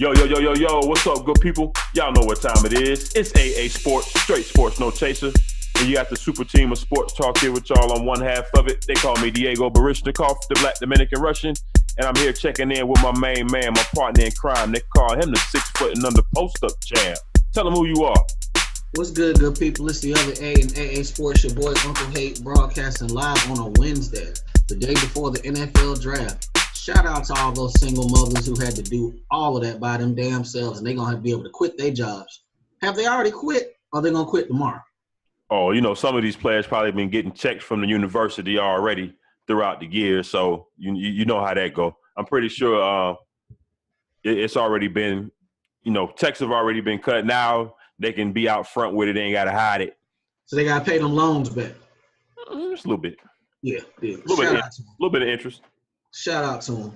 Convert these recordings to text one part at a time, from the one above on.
Yo, what's up, good people? Y'all know what time it is. It's AA Sports, straight sports, no chaser. And you got the super team of sports talk here with y'all on one half of it. They call me Diego Barishnikov, the Black Dominican Russian. And I'm here checking in with my main man, my partner in crime. They call him the 6 foot and under post-up champ. Tell him who you are. What's good, good people? It's the other A and AA Sports. Your boy Uncle Hate broadcasting live on a Wednesday, the day before the NFL draft. Shout out to all those single mothers who had to do all of that by them damn selves, and they're going to be able to quit their jobs. Have they already quit, or are they going to quit tomorrow? Oh, you know, some of these players probably been getting checks from the university already throughout the year, so you know how that go. I'm pretty sure it's already been, you know, checks have already been cut. Now they can be out front with it. They ain't got to hide it. So they got to pay them loans back. Just a little bit. Yeah. A little bit of interest. Shout out to him.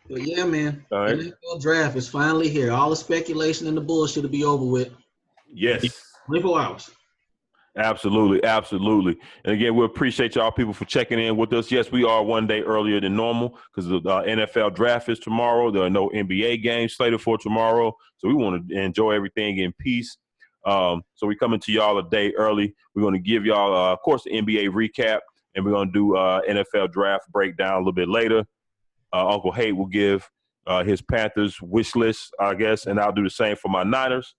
But yeah, man, all right. The NFL draft is finally here. All the speculation and the bullshit will be over with. Yes. 24 hours. Absolutely. And again, we appreciate y'all people for checking in with us. Yes, we are one day earlier than normal because the NFL draft is tomorrow. There are no NBA games slated for tomorrow. So we want to enjoy everything in peace. So we're coming to y'all a day early. We're going to give y'all, of course, the NBA recap. And we're going to do NFL draft breakdown a little bit later. Uncle Hate will give his Panthers wish list, I guess, and I'll do the same for my Niners.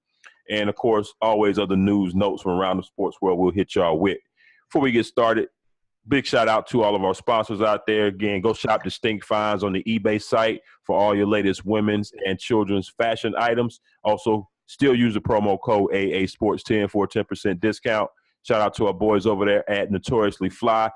And, of course, always other news, notes from around the sports world we'll hit y'all with. Before we get started, big shout-out to all of our sponsors out there. Again, go shop Distinct Finds on the eBay site for all your latest women's and children's fashion items. Also, still use the promo code AASports10 for a 10% discount. Shout out to our boys over there at Notoriously Fly.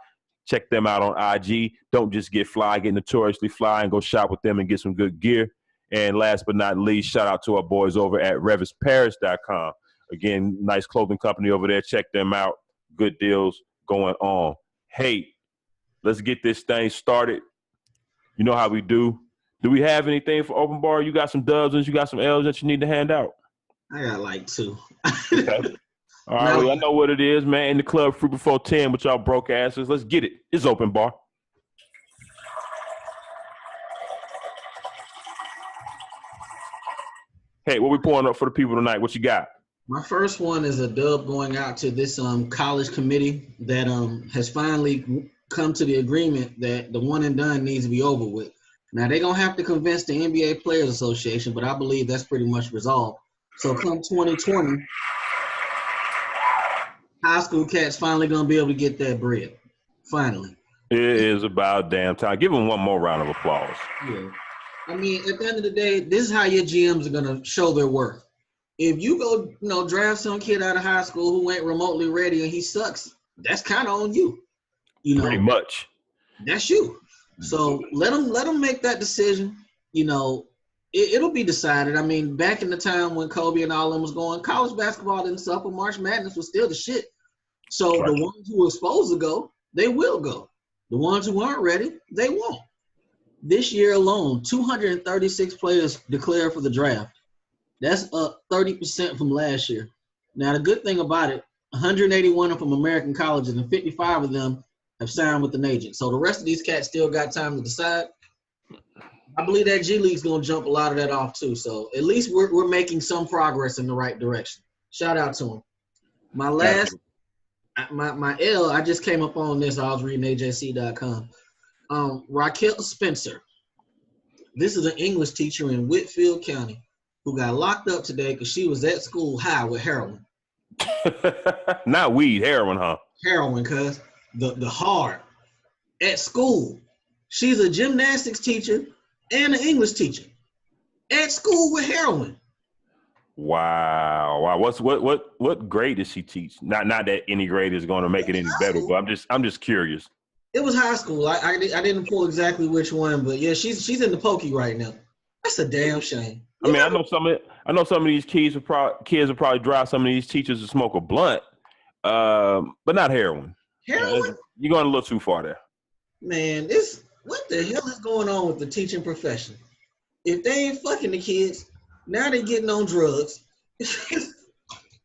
Check them out on IG. Don't just get fly, get Notoriously Fly and go shop with them and get some good gear. And last but not least, shout out to our boys over at RevisParis.com. Again, nice clothing company over there. Check them out. Good deals going on. Hey, let's get this thing started. You know how we do. Do we have anything for Open Bar? You got some dubs and you got some L's that you need to hand out? I got like 2. Okay. All right, well, I know what it is, man. In the club, Fruit Before 10 with y'all broke asses. Let's get it. It's Open Bar. Hey, what we pouring up for the people tonight? What you got? My first one is a dub going out to this college committee that has finally come to the agreement that the one and done needs to be over with. Now, they're going to have to convince the NBA Players Association, but I believe that's pretty much resolved. So come 2020, high school cats finally going to be able to get that bread. Finally. It is about damn time. Give them one more round of applause. Yeah. I mean, at the end of the day, this is how your GMs are going to show their worth. If you go, draft some kid out of high school who ain't remotely ready and he sucks, that's kind of on you. Pretty much. That's you. So let them make that decision. It'll be decided. I mean, back in the time when Kobe and all them was going, college basketball didn't suffer. March Madness was still the shit. So right. The ones who were supposed to go, they will go. The ones who aren't ready, they won't. This year alone, 236 players declared for the draft. That's up 30% from last year. Now, the good thing about it, 181 are from American colleges and 55 of them have signed with an agent. So the rest of these cats still got time to decide. I believe that G League's going to jump a lot of that off too. So at least we're making some progress in the right direction. Shout out to them. My last, my L, I just came up on this. I was reading AJC.com. Raquel Spencer. This is an English teacher in Whitfield County who got locked up today because she was at school high with heroin. Not weed, heroin, huh? Heroin, cuz. The hard. At school. She's a gymnastics teacher and an English teacher. At school with heroin. Wow. What grade does she teach? Not that any grade is going to make it any better, but I'm just curious. It was high school. I didn't pull exactly which one, but yeah, she's in the pokey right now. That's a damn shame. I mean, I know some of these kids will probably drive some of these teachers to smoke a blunt, but not heroin. Heroin? You're going a little too far there. Man, what the hell is going on with the teaching profession? If they ain't fucking the kids, now they're getting on drugs.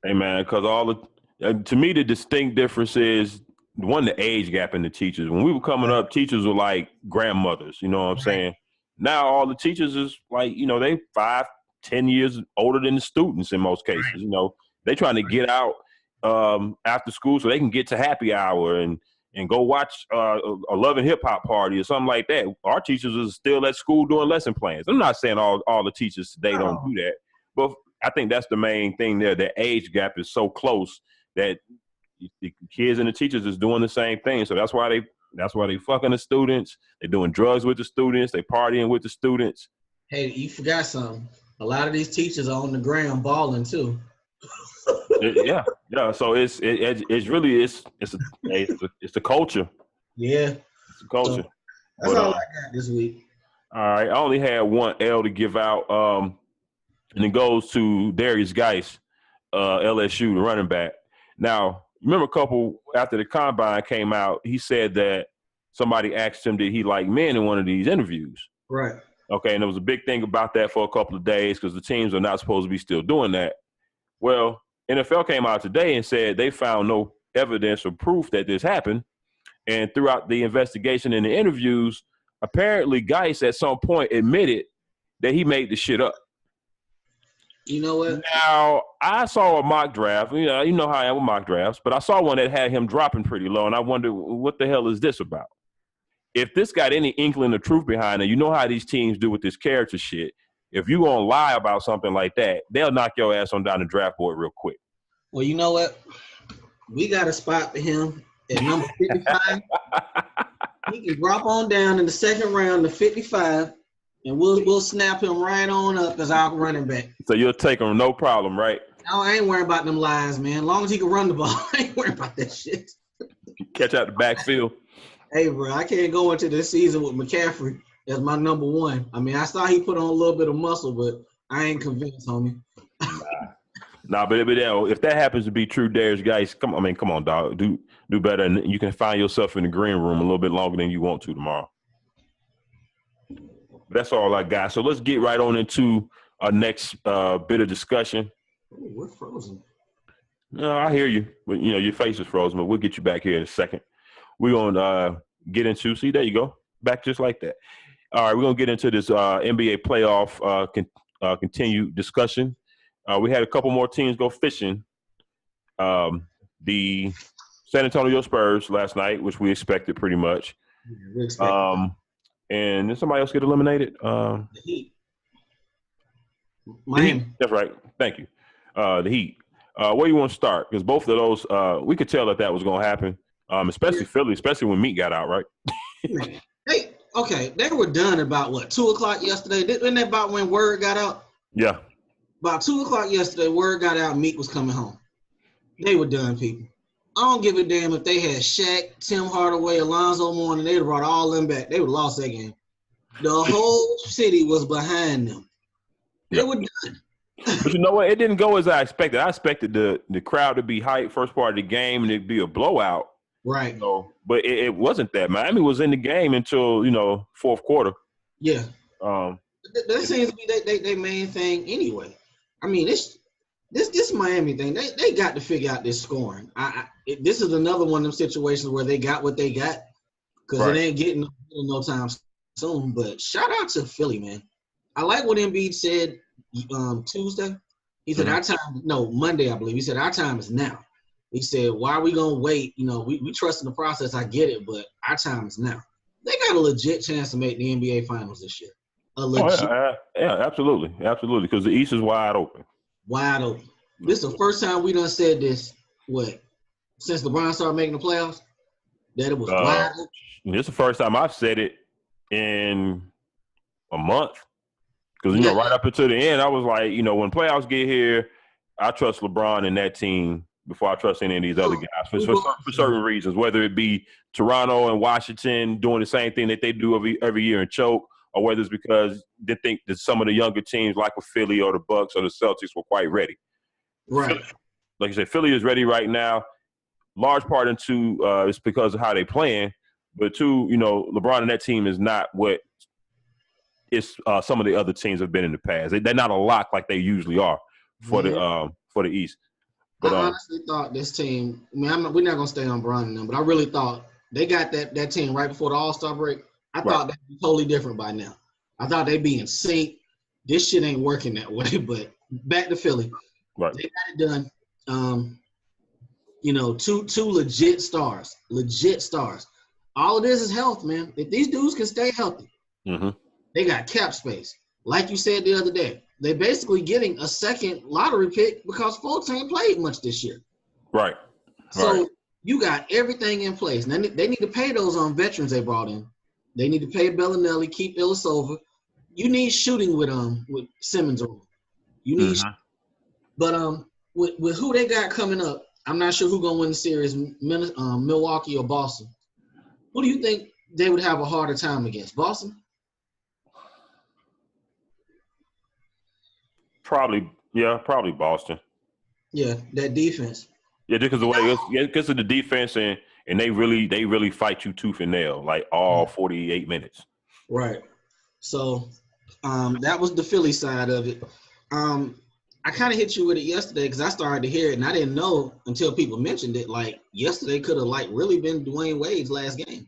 Hey man, because to me the distinct difference is the age gap in the teachers. When we were coming up, teachers were like grandmothers. You know what I'm saying? Now all the teachers is like, they 5, 10 years older than the students in most cases. You know, they trying to get out after school so they can get to happy hour and go watch a Love and Hip Hop party or something like that. Our teachers are still at school doing lesson plans. I'm not saying all the teachers today don't do that, but I think that's the main thing there. The age gap is so close that the kids and the teachers is doing the same thing. So that's why they fucking the students. They're doing drugs with the students. They partying with the students. Hey, you forgot something. A lot of these teachers are on the ground balling too. Yeah. So it's really it's a culture. Yeah, it's a culture. So that's all I got this week. All right, I only had one L to give out, and it goes to Darius Geis, LSU, the running back. Now, remember a couple after the combine came out, he said that somebody asked him did he like men in one of these interviews. Right. Okay, and there was a big thing about that for a couple of days because the teams are not supposed to be still doing that. Well, NFL came out today and said they found no evidence or proof that this happened. And throughout the investigation and the interviews, apparently Geis at some point admitted that he made the shit up. You know what? Now, I saw a mock draft. You know how I am with mock drafts, but I saw one that had him dropping pretty low, and I wondered, what the hell is this about? If this got any inkling of truth behind it, you know how these teams do with this character shit. If you gonna lie about something like that, they'll knock your ass on down the draft board real quick. Well, you know what? We got a spot for him at number 55. He can drop on down in the second round to 55, and we'll snap him right on up as our running back. So you'll take him, no problem, right? No, I ain't worrying about them lies, man. As long as he can run the ball, I ain't worrying about that shit. Catch out the backfield. Hey, bro, I can't go into this season with McCaffrey as my number one. I mean, I saw he put on a little bit of muscle, but I ain't convinced, homie. Nah, but if that happens to be true, Darius Geis, come on, dog, do better, and you can find yourself in the green room a little bit longer than you want to tomorrow. But that's all I got. So let's get right on into our next bit of discussion. Ooh, we're frozen. No, I hear you, but your face is frozen. But we'll get you back here in a second. We're gonna get into. See, there you go, back just like that. All right, we're gonna get into this NBA playoff continued discussion. We had a couple more teams go fishing. The San Antonio Spurs last night, which we expected pretty much. And then somebody else get eliminated. The Heat. Miami. That's right. Thank you. The Heat. Where you want to start? Because both of those, we could tell that was going to happen. Especially Philly, especially when Meek got out, right? They were done about 2:00 yesterday. Isn't that about when word got out? Yeah. About 2:00 yesterday, word got out Meek was coming home. They were done, people. I don't give a damn if they had Shaq, Tim Hardaway, Alonzo Mourning. They'd have brought all them back. They would have lost that game. The whole city was behind them. They were done. But you know what? It didn't go as I expected. I expected the crowd to be hyped first part of the game and it'd be a blowout. Right. But it wasn't that. Miami was in the game until, fourth quarter. Yeah. That seems to be their main thing anyway. I mean, this Miami thing, they got to figure out this scoring. This is another one of them situations where they got what they got because it ain't getting no time soon. But shout out to Philly, man. I like what Embiid said Tuesday. He said, Monday, I believe. He said, our time is now. He said, why are we going to wait? We trust in the process. I get it, but our time is now. They got a legit chance to make the NBA Finals this year. Yeah, absolutely. Absolutely, because the East is wide open. Wide open. This is the first time we done said this, since LeBron started making the playoffs, that it was wide open. This is the first time I've said it in a month. Because, right up until the end, I was like, when playoffs get here, I trust LeBron and that team before I trust any of these other guys for certain reasons, whether it be Toronto and Washington doing the same thing that they do every year and choke, or whether it's because they think that some of the younger teams like a Philly or the Bucks or the Celtics were quite ready. Right. Like I said, Philly is ready right now. Large part into it's because of how they're playing, but two, LeBron and that team is not what some of the other teams have been in the past. They're not a lock like they usually are for the East. But, I honestly thought this team. I mean, we're not gonna stay on Bron and them, but I really thought they got that team right before the All-Star break. I thought they'd be totally different by now. I thought they'd be in sync. this shit ain't working that way. But back to Philly. Right. They got it done. Two legit stars. All it is health, man. If these dudes can stay healthy, they got cap space. Like you said the other day, they're basically getting a second lottery pick because Fultz ain't played much this year. Right. So you got everything in place. Now they need to pay those veterans they brought in. They need to pay Bellinelli, keep Ilyasova. You need shooting with Simmons on. You need, but with who they got coming up, I'm not sure who's gonna win the series, Milwaukee or Boston. Who do you think they would have a harder time against? Boston? Probably Boston. Yeah, that defense. Yeah, just because the way because of the defense and they really fight you tooth and nail like all 48 minutes. Right. So that was the Philly side of it. I kind of hit you with it yesterday because I started to hear it and I didn't know until people mentioned it. Like yesterday could have really been Dwayne Wade's last game.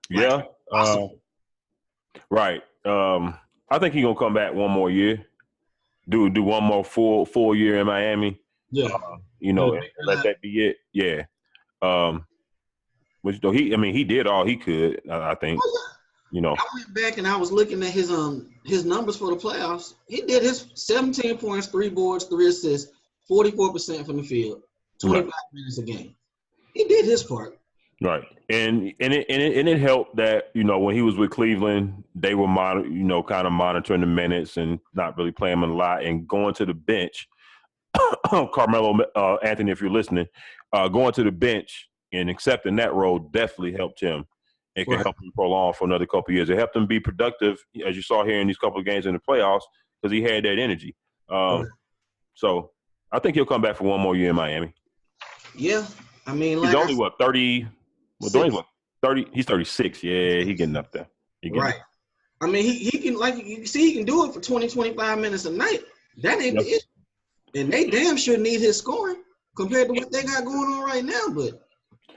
Yeah. Right. I think he's gonna come back one more year. Do one more full year in Miami. Yeah. Let that be it. Yeah. Which though he did all he could. I think. I went back and I was looking at his numbers for the playoffs. He did his 17 points, 3 boards, 3 assists, 44% from the field, 25 minutes a game. He did his part. Right, and it helped that when he was with Cleveland, they were kind of monitoring the minutes and not really playing him a lot, and going to the bench. Carmelo Anthony, if you're listening, going to the bench and accepting that role definitely helped him. It can help him prolong for another couple of years. It helped him be productive, as you saw here in these couple of games in the playoffs, because he had that energy. So I think he'll come back for one more year in Miami. Yeah, he's only 30. Well, Dwayne's 30. He's 36. Yeah, he's getting up there. Right. He can, like you see, he can do it for 20, 25 minutes a night. That ain't the issue. And they damn sure need his scoring compared to what they got going on right now. But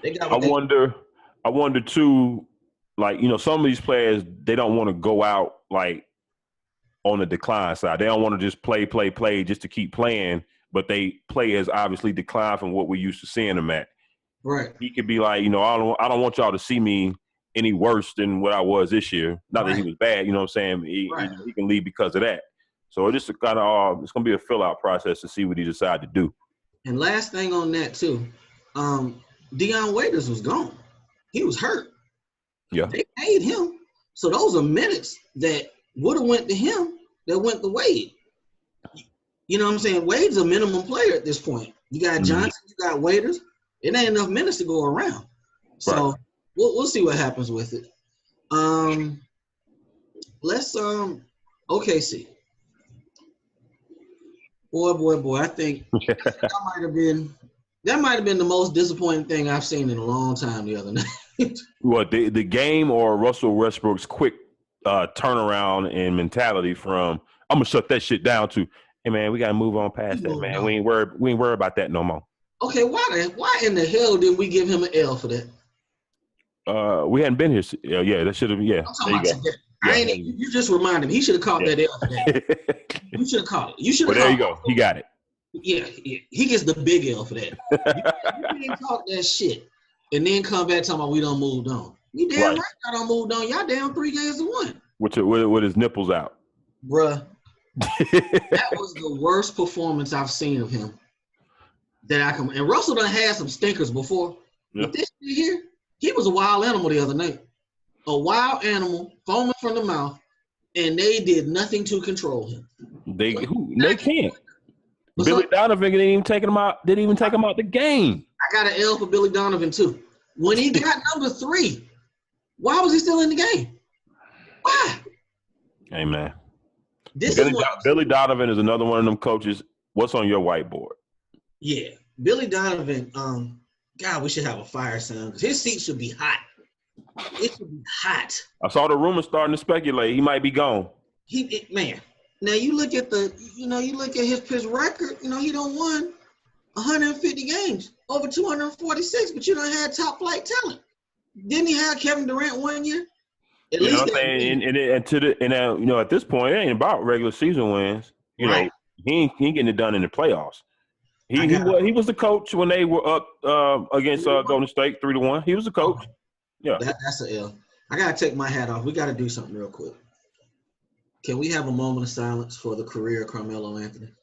they got. I wonder too, like, some of these players, they don't want to go out like on the decline side. They don't want to just play just to keep playing, but they play as obviously declined from what we're used to seeing them at. Right. He could be like, I don't want y'all to see me any worse than what I was this year. Not that he was bad, you know what I'm saying? He can leave because of that. So it's just kind of it's going to be a fill-out process to see what he decides to do. And last thing on that too, Dion Waiters was gone. He was hurt. Yeah. They paid him. So those are minutes that would have went to him that went to Wade. You know what I'm saying? Wade's a minimum player at this point. You got Johnson, you got Waiters. It ain't enough minutes to go around. So we'll see what happens with it. Let's OKC. Boy, I think that might have been the most disappointing thing I've seen in a long time the other night. What, the game or Russell Westbrook's quick turnaround and mentality from I'm gonna shut that shit down to, hey man, we gotta move on past that, man. We ain't worried about that no more. Okay, why in the hell did we give him an L for that? We hadn't been here. Yeah, that should have. Yeah, I'm talking about today. You just reminded me. He should have caught that L for that. You should have caught it. You should have. Well, there you go. He got it. Yeah, he gets the big L for that. You didn't talk that shit and then come back talking about we done moved on. You damn right y'all done moved on. Y'all down 3 games to 1. With his nipples out. Bruh. That was the worst performance I've seen of him. And Russell done had some stinkers before. Yeah. But this shit here, he was a wild animal the other night. A wild animal, foaming from the mouth, and they did nothing to control him. They can't. Billy Donovan didn't even take him out the game. I got an L for Billy Donovan too. When he got number 3, why was he still in the game? Why? Hey man. Billy Donovan is another one of them coaches. What's on your whiteboard? Yeah. Billy Donovan, God, we should have a fire sound. His seat should be hot. It should be hot. I saw the rumors starting to speculate he might be gone. Man. Now you look at his record. He done won 150 games, over 246, but you done had top flight talent. Didn't he have Kevin Durant 1 year? At You know least what I'm that win. saying? At this point, it ain't about regular season wins. You know, Right. he ain't getting it done in the playoffs. I He got was the coach when they were up against Golden State 3-1. He was the coach. Yeah. That's a L. I gotta take my hat off. We gotta do something real quick. Can we have a moment of silence for the career of Carmelo Anthony?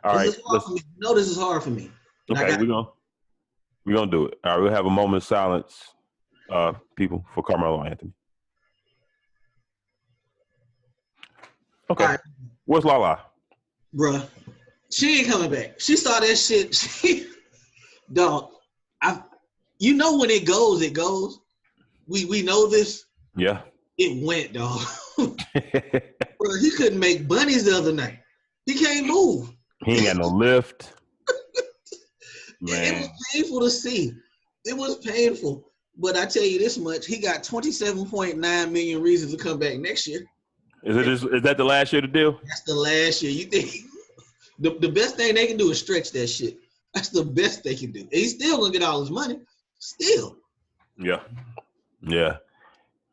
All right. This is hard for me. You know this is hard for me. Okay, we're gonna do it. All right, we'll have a moment of silence, people, for Carmelo Anthony. Okay. Right. Where's Lala? Bruh, she ain't coming back. She saw that shit. Dog, you know when it goes, it goes. We know this. Yeah. It went, dog. Bro, he couldn't make bunnies the other night. He can't move. He ain't got no lift. Man. It was painful to see. It was painful. But I tell you this much, he got 27.9 million reasons to come back next year. Is that the last year of the deal? That's the last year. You think the best thing they can do is stretch that shit. That's the best they can do. And he's still gonna get all his money. Still. Yeah. Yeah.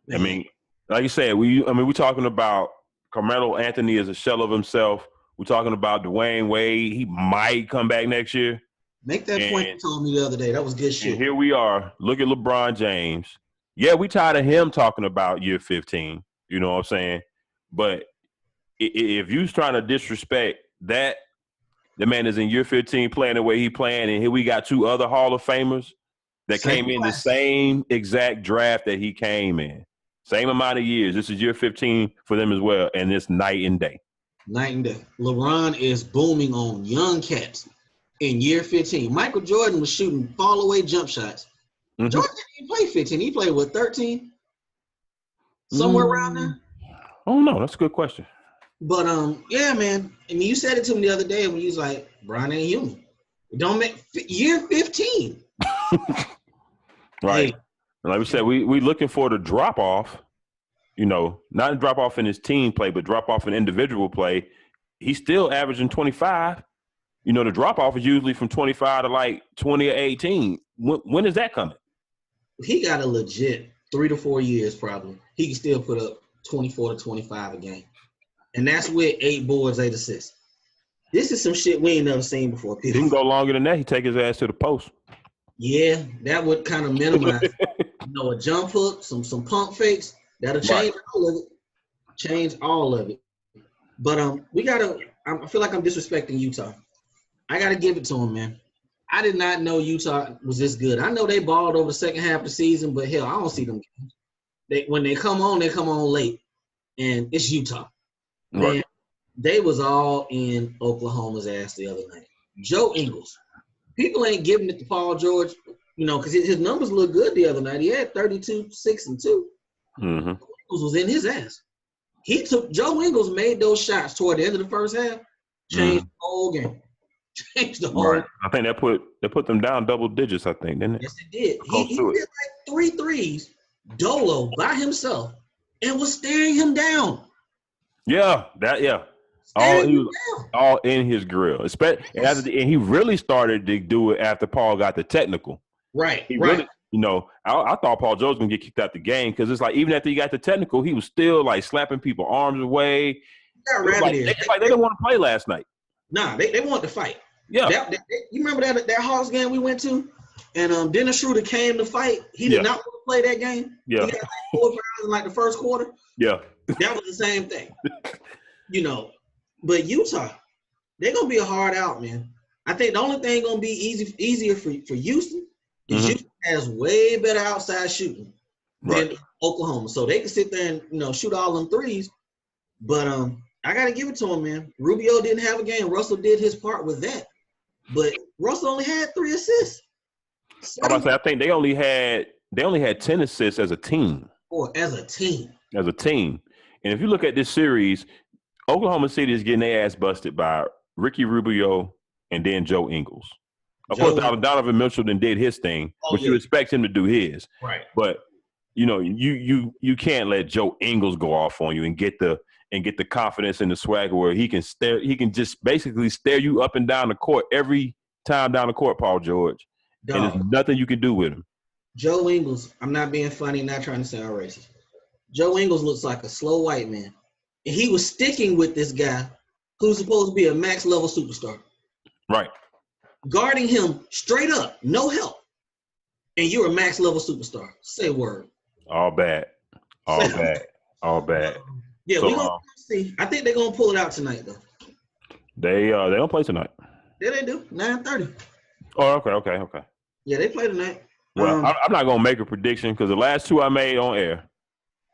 Man. I mean, like you said, we're talking about Carmelo Anthony as a shell of himself. We're talking about Dwayne Wade. He might come back next year. Make that point you told me the other day. That was good shit. And here we are. Look at LeBron James. Yeah, we tired of him talking about year 15. You know what I'm saying? But if you're trying to disrespect that, the man is in year 15 playing the way he playing, and here we got two other Hall of Famers that came in the same exact draft that he came in. Same amount of years. This is year 15 for them as well, and it's night and day. Night and day. LeBron is booming on young cats in year 15. Michael Jordan was shooting fall-away jump shots. Mm-hmm. Jordan didn't play 15. He played, 13? Somewhere around there? Oh, no. That's a good question. But, yeah, man. I mean, you said it to me the other day when you was like, Brian ain't human. It don't make year 15. Right. Hey. Like we said, we looking for the drop-off, not drop-off in his team play, but drop-off in individual play. He's still averaging 25. The drop-off is usually from 25 to like 20 or 18. When is that coming? He got a legit 3 to 4 years probably. He can still put up 24 to 25 a game. And that's with 8 boards, 8 assists. This is some shit we ain't never seen before. People. He can go longer than that. He take his ass to the post. Yeah, that would kind of minimize a jump hook, some pump fakes. That'll change all of it. Change all of it. But I feel like I'm disrespecting Utah. I gotta give it to him, man. I did not know Utah was this good. I know they balled over the second half of the season, but hell, I don't see them games. When they come on late. And it's Utah. Right. And they was all in Oklahoma's ass the other night. Joe Ingles. People ain't giving it to Paul George, because his numbers look good the other night. He had 32, 6, and 2. Mm-hmm. Ingles was in his ass. Joe Ingles made those shots toward the end of the first half, changed the whole game. Changed the whole game. I think they put them down double digits, I think, didn't it? Yes, it did. He did like 3 threes, Dolo by himself, and was staring him down. Yeah, all in his grill. And he really started to do it after Paul got the technical. Right. Really, I thought Paul George was gonna get kicked out the game because it's like even after he got the technical, he was still like slapping people arms away. They didn't want to play last night. Nah, they wanted to fight. Yeah. You remember that Hawks game we went to, and Dennis Schroeder came to fight. He did not want to play that game. Yeah. He got like 4 fouls in like the first quarter. Yeah. That was the same thing. But Utah, they're gonna be a hard out, man. I think the only thing gonna be easier for Houston is Houston has way better outside shooting than Oklahoma, so they can sit there and shoot all them threes. But I gotta give it to him, man. Rubio didn't have a game. Russell did his part with that, but Russell only had 3 assists. I think they only had 10 assists as a team. Or as a team. As a team, and if you look at this series, Oklahoma City is getting their ass busted by Ricky Rubio and then Joe Ingles. Of course, Donovan Mitchell then did his thing, but you expect him to do his. Right. But you can't let Joe Ingles go off on you and get the confidence and the swagger where he can just basically stare you up and down the court every time down the court, Paul George. And there's nothing you can do with him. Joe Ingles, I'm not being funny, not trying to sound racist. Joe Ingles looks like a slow white man. And he was sticking with this guy who's supposed to be a max level superstar. Right. Guarding him straight up, no help. And you're a max level superstar. Say word. All bad. All bad. All bad. Yeah, so, we're gonna see. I think they're gonna pull it out tonight though. They don't play tonight. Yeah, they do. 9:30. Oh, okay. Yeah, they play tonight. Well, I'm not gonna make a prediction because the last two I made on air,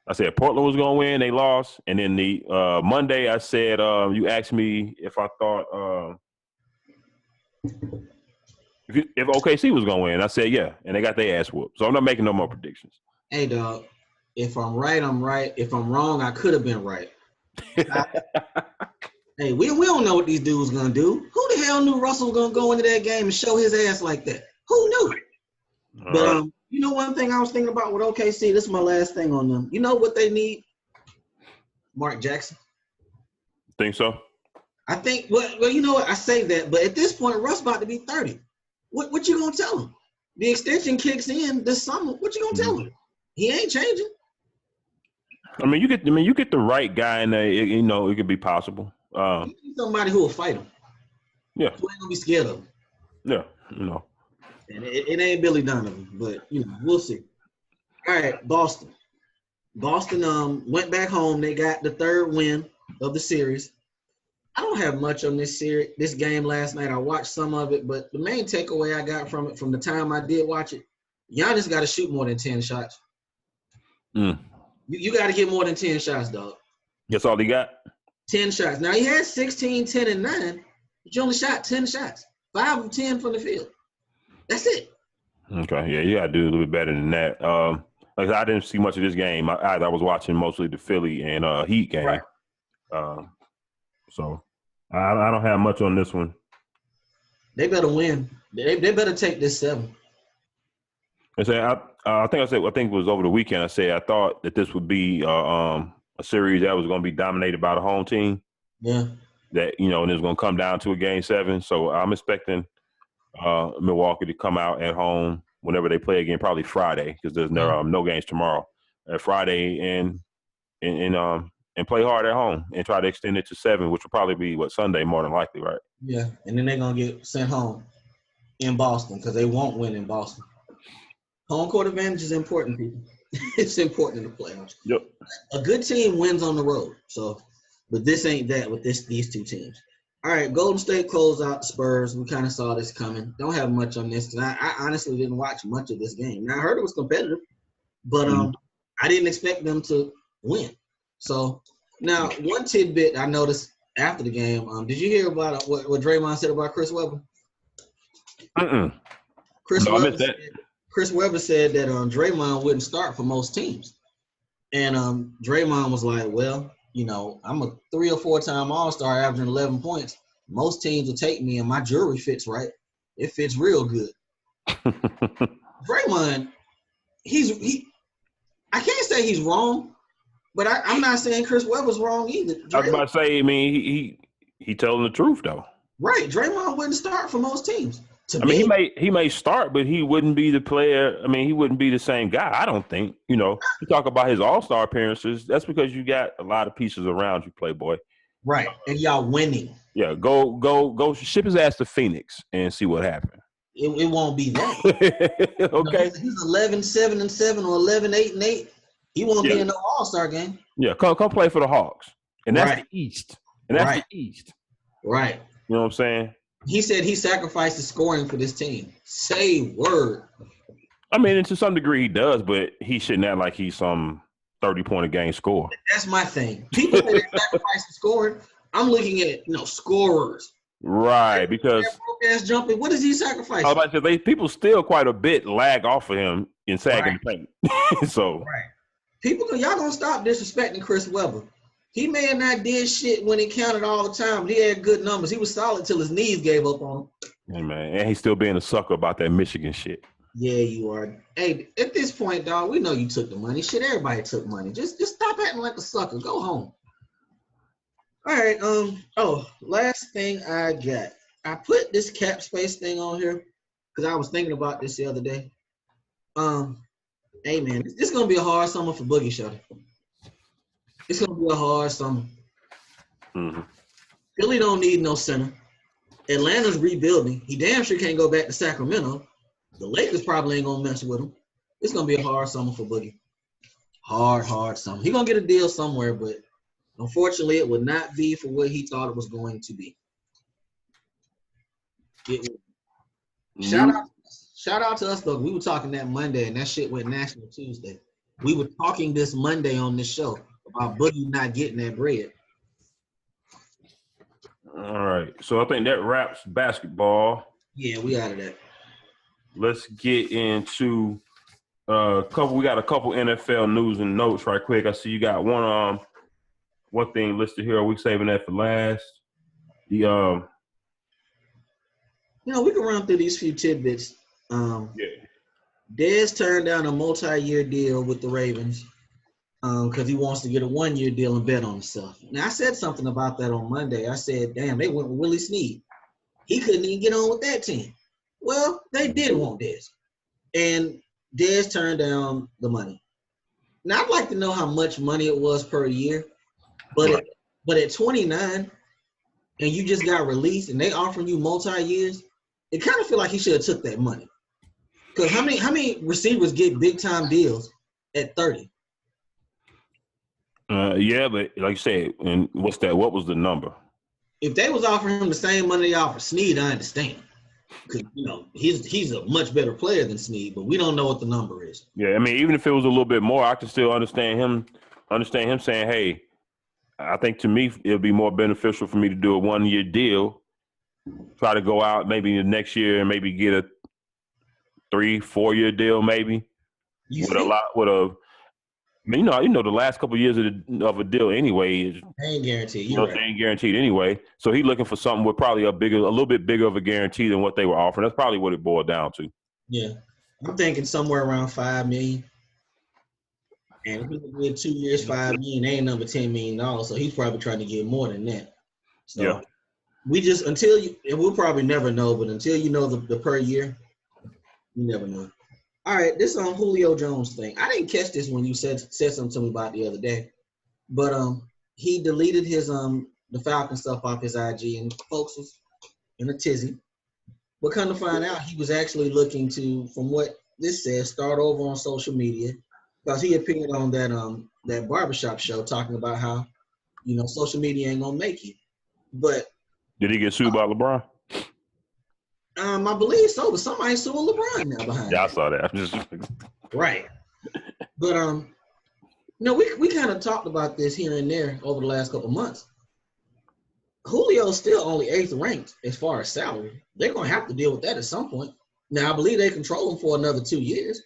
I said Portland was gonna win, they lost, and then the Monday I said you asked me if I thought if OKC was gonna win. I said yeah, and they got their ass whooped. So I'm not making no more predictions. Hey, dog. If I'm right, I'm right. If I'm wrong, I could have been right. Hey, we don't know what these dudes gonna do. Who the hell knew Russell was gonna go into that game and show his ass like that? Who knew? But you know, one thing I was thinking about with OKC. This is my last thing on them. You know what they need? Mark Jackson. Think so? I think. Well, you know what? I say that, but at this point, Russ about to be 30. What you gonna tell him? The extension kicks in this summer. What you gonna tell him? He ain't changing. I mean, you get the right guy in there. You know, it could be possible. You need somebody who will fight him. Yeah. Who ain't gonna be scared of him. Yeah. You know. And it ain't Billy Donovan, but you know, we'll see. All right, Boston. Boston went back home. They got the third win of the series. I don't have much on this game last night. I watched some of it, but the main takeaway I got from it, from the time I did watch it, Giannis got to shoot more than 10 shots. You got to get more than 10 shots, dog. That's all he got? 10 shots. Now, he had 16, 10, and 9, but you only shot 10 shots. 5 of 10 from the field. That's it. Okay, yeah, you got to do a little bit better than that. Like I didn't see much of this game. I was watching mostly the Philly and Heat game. Right. So I don't have much on this one. They better win. They better take this 7. I think it was over the weekend. I said I thought that this would be a series that was going to be dominated by the home team. Yeah. That and it's going to come down to a game 7. So I'm expecting Milwaukee to come out at home whenever they play again, probably Friday because there's no games tomorrow. Friday and play hard at home and try to extend it to 7, which will probably be Sunday more than likely, right? Yeah, and then they're gonna get sent home in Boston because they won't win in Boston. Home court advantage is important, people. It's important in the playoffs. Yep. A good team wins on the road. So, but this ain't that with these two teams. All right, Golden State closed out the Spurs. We kind of saw this coming. Don't have much on this because I honestly didn't watch much of this game. Now I heard it was competitive, but I didn't expect them to win. So now one tidbit I noticed after the game. Did you hear about what Draymond said about Chris Webber? Chris Webber said that Draymond wouldn't start for most teams, and Draymond was like, "Well, I'm a 3 or 4 time All-Star, averaging 11 points. Most teams will take me, and my jewelry fits right. It fits real good." Draymond, I can't say he's wrong, but I'm not saying Chris Webber's wrong either. I was about to say, I mean, he telling the truth though. Right, Draymond wouldn't start for most teams. He may start, but he wouldn't be the player. I mean, he wouldn't be the same guy. I don't think. You talk about his All-Star appearances. That's because you got a lot of pieces around you, Playboy. Right, and y'all winning. Yeah, go ship his ass to Phoenix and see what happens. It won't be that. Okay. He's 11-7-7 or 11-8-8. He won't be in no All-Star game. Yeah, come play for the Hawks, and that's the East, the East. Right. You know what I'm saying? He said he sacrifices scoring for this team. Say word. I mean, and to some degree he does, but he shouldn't act like he's some 30-point-a-game scorer. That's my thing. People that sacrifice scoring, I'm looking at scorers. Right, because ass jumping. What does he sacrifice? I was about to say, people still quite a bit lag off of him in sagging the paint. So people, y'all gonna stop disrespecting Chris Webber. He may have not did shit when it counted all the time, but he had good numbers. He was solid till his knees gave up on him. Yeah, man, and he's still being a sucker about that Michigan shit. Yeah, you are. Hey, at this point, dog, we know you took the money. Shit, everybody took money. Just stop acting like a sucker. Go home. All right. Last thing I got. I put this cap space thing on here because I was thinking about this the other day. Hey man, it's gonna be a hard summer for Boogie Shuttle. It's gonna be a hard summer. Mm-hmm. Philly don't need no center. Atlanta's rebuilding. He damn sure can't go back to Sacramento. The Lakers probably ain't gonna mess with him. It's gonna be a hard summer for Boogie. Hard summer. He gonna get a deal somewhere, but unfortunately, it would not be for what he thought it was going to be. Shout out to us though. We were talking that Monday, and that shit went national Tuesday. We were talking this Monday on this show about Boogie not getting that bread. All right. So I think that wraps basketball. Yeah, we out of that. Let's get into we got a couple NFL news and notes right quick. I see you got one thing listed here. Are we saving that for last? We can run through these few tidbits. Dez turned down a multi-year deal with the Ravens because he wants to get a one-year deal and bet on himself. Now, I said something about that on Monday. I said, damn, they went with Willie Snead. He couldn't even get on with that team. Well, they did want Dez. And Dez turned down the money. Now, I'd like to know how much money it was per year. But at 29, and you just got released, and they offering you multi-years, it kind of feel like he should have took that money. Because how many receivers get big-time deals at 30? Yeah, but like you said, and what's that? What was the number? If they was offering him the same money they offered Snead, I understand. Because, he's a much better player than Snead, but we don't know what the number is. Yeah, I mean, even if it was a little bit more, I can still understand him saying, hey, I think to me it would be more beneficial for me to do a one-year deal, try to go out maybe the next year and maybe get a 3-4 year deal maybe. The last couple of years of a deal anyway ain't guaranteed. They ain't guaranteed anyway. So he's looking for something with probably a little bit bigger of a guarantee than what they were offering. That's probably what it boiled down to. Yeah, I'm thinking somewhere around $5 million. And if he did 2 years, $5 million, they ain't number $10 million. So he's probably trying to get more than that. So yeah. and we'll probably never know, but until you know the per year, you never know. All right, this Julio Jones thing. I didn't catch this when you said something to me about the other day, but he deleted his the Falcon stuff off his IG, and folks was in a tizzy. But come to find out, he was actually looking to, from what this says, start over on social media because he appeared on that barbershop show talking about how social media ain't gonna make you. But did he get sued by LeBron? I believe so, but somebody suing LeBron now behind. Yeah, I saw that. Right. But we kind of talked about this here and there over the last couple of months. Julio's still only 8th ranked as far as salary. They're gonna have to deal with that at some point. Now I believe they control him for another 2 years.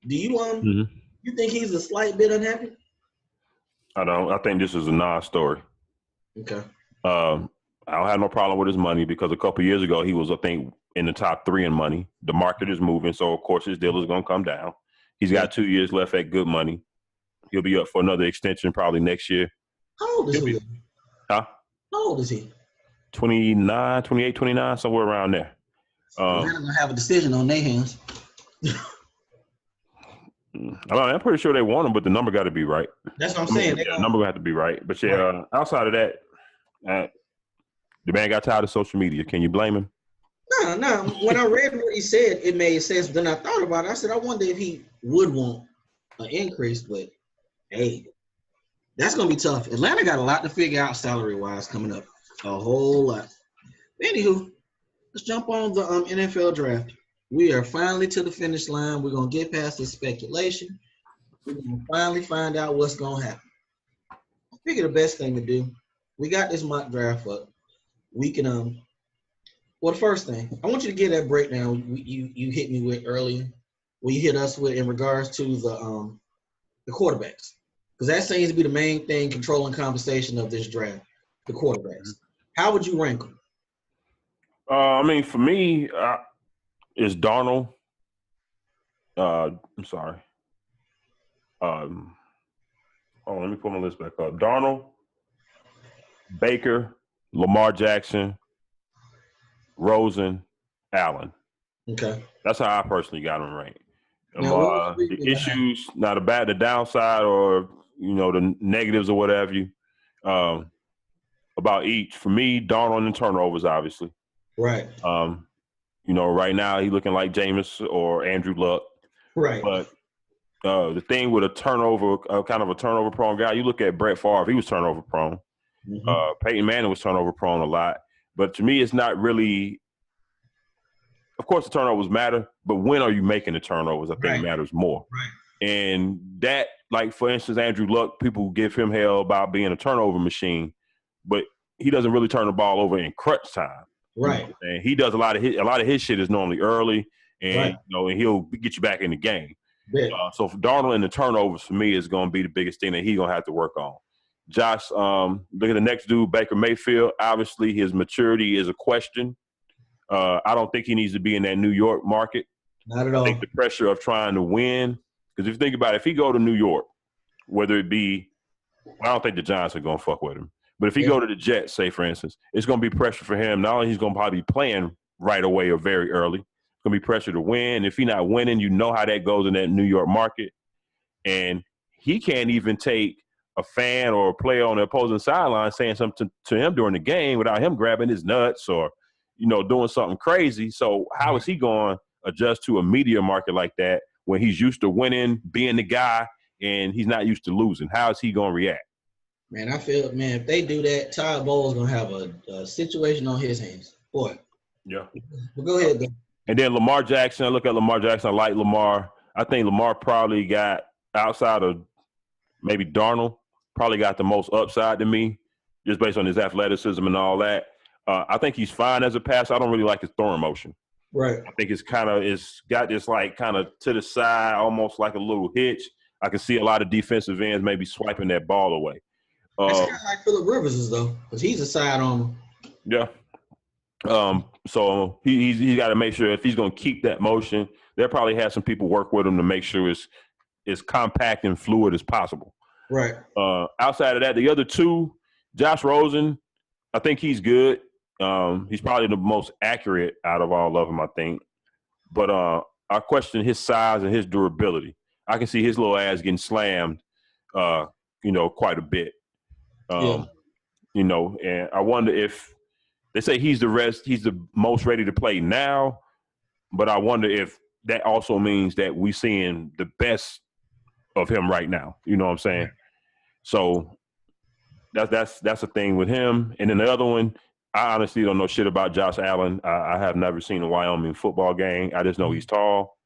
Do you you think he's a slight bit unhappy? I don't. I think this is a non-story. Okay. I don't have no problem with his money because a couple of years ago he was, I think, in the top 3 in money. The market is moving, so of course his deal is going to come down. He's got 2 years left at good money. He'll be up for another extension probably next year. How old is he? Huh? How old is he? 29, 28, 29, somewhere around there. They're going to have a decision on their hands. I'm pretty sure they want him, but the number got to be right. That's what I'm saying. The number will have to be right. But outside of that, the man got tired of social media. Can you blame him? No. When I read what he said, it made sense. Then I thought about it. I said, I wonder if he would want an increase. But, hey, that's going to be tough. Atlanta got a lot to figure out salary-wise coming up. A whole lot. Anywho, let's jump on the NFL draft. We are finally to the finish line. We're going to get past this speculation. We're going to finally find out what's going to happen. I figure the best thing to do, we got this mock draft up. We can the first thing, I want you to get that breakdown you hit me with earlier, where you hit us with in regards to the quarterbacks, because that seems to be the main thing controlling conversation of this draft, the quarterbacks. How would you rank them? I mean, for me, it's Darnold. I'm sorry. Let me pull my list back up. Darnold, Baker, Lamar Jackson, Rosen, Allen. Okay. That's how I personally got them ranked. The issues, not the downside or, the negatives or whatever about each. For me, Darnold and turnovers, obviously. Right. Right now he's looking like Jameis or Andrew Luck. Right. But the thing with a turnover, kind of a turnover prone guy, you look at Brett Favre, he was turnover prone. Mm-hmm. Peyton Manning was turnover prone a lot. But to me, it's not really – of course the turnovers matter, but when are you making the turnovers I think matters more. Right. And that, like, for instance, Andrew Luck, people give him hell about being a turnover machine, but he doesn't really turn the ball over in crunch time. Right. And he does a lot of his shit is normally early, and and he'll get you back in the game. Yeah. So for Darnold and the turnovers for me is going to be the biggest thing that he's going to have to work on. Josh, look at the next dude, Baker Mayfield. Obviously, his maturity is a question. I don't think he needs to be in that New York market. Not at all. I think the pressure of trying to win, because if you think about it, if he go to New York, whether it be, I don't think the Giants are going to fuck with him. But if he go to the Jets, say, for instance, it's going to be pressure for him. Not only he's going to probably be playing right away or very early, it's going to be pressure to win. If he's not winning, you know how that goes in that New York market. And he can't even take a fan or a player on the opposing sideline saying something to him during the game without him grabbing his nuts or, doing something crazy. So how is he going to adjust to a media market like that when he's used to winning, being the guy, and he's not used to losing? How is he going to react? Man, I feel, if they do that, Todd Bowles going to have a situation on his hands. Boy. Yeah. But go ahead, Ben. And then Lamar Jackson, I look at Lamar Jackson. I like Lamar. I think Lamar probably got, outside of maybe Darnold, probably got the most upside to me, just based on his athleticism and all that. I think he's fine as a passer. I don't really like his throwing motion. Right. I think it's got this like kind of to the side, almost like a little hitch. I can see a lot of defensive ends maybe swiping that ball away. It's kind of like Phillip Rivers is, though, because he's a sidearm. Yeah. So he's got to make sure if he's going to keep that motion, they'll probably have some people work with him to make sure it's as compact and fluid as possible. Right. Outside of that, the other two, Josh Rosen, I think he's good. He's probably the most accurate out of all of them, I think. But I question his size and his durability. I can see his little ass getting slammed, quite a bit. And I wonder if they say he's the most ready to play now, but I wonder if that also means that we're seeing the best of him right now. You know what I'm saying? So that's the thing with him. And then the other one, I honestly don't know shit about Josh Allen. I have never seen a Wyoming football game. I just know he's tall,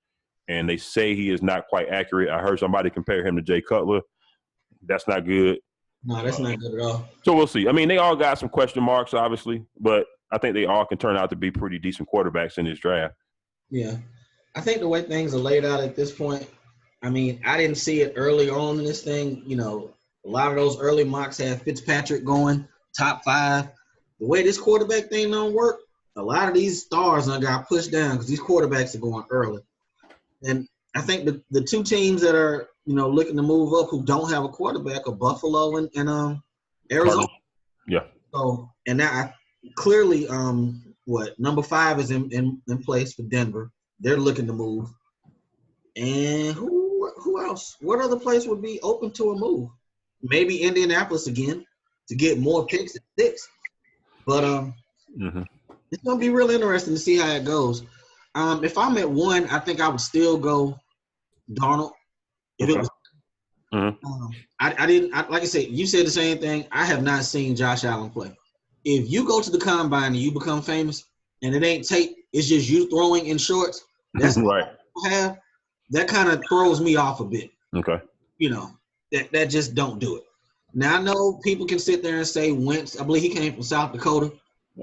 and they say he is not quite accurate. I heard somebody compare him to Jay Cutler. That's not good. No, that's not good at all. So we'll see. I mean, they all got some question marks, obviously, but I think they all can turn out to be pretty decent quarterbacks in this draft. Yeah. I think the way things are laid out at this point, I didn't see it early on in this thing. A lot of those early mocks had Fitzpatrick going top 5. The way this quarterback thing don't work, a lot of these stars got pushed down because these quarterbacks are going early. And I think the two teams that are, looking to move up who don't have a quarterback are Buffalo and Arizona. Yeah. So, and now clearly, number 5 is in place for Denver. They're looking to move. And who else? What other place would be open to a move? Maybe Indianapolis again to get more picks at 6. But it's going to be real interesting to see how it goes. If I'm at 1, I think I would still go Darnold. If it was, I didn't like I said, you said the same thing. I have not seen Josh Allen play. If you go to the combine and you become famous, and it ain't tape, it's just you throwing in shorts. That's right. That kind of throws me off a bit. Okay. That just don't do it. Now I know people can sit there and say Wentz. I believe he came from South Dakota.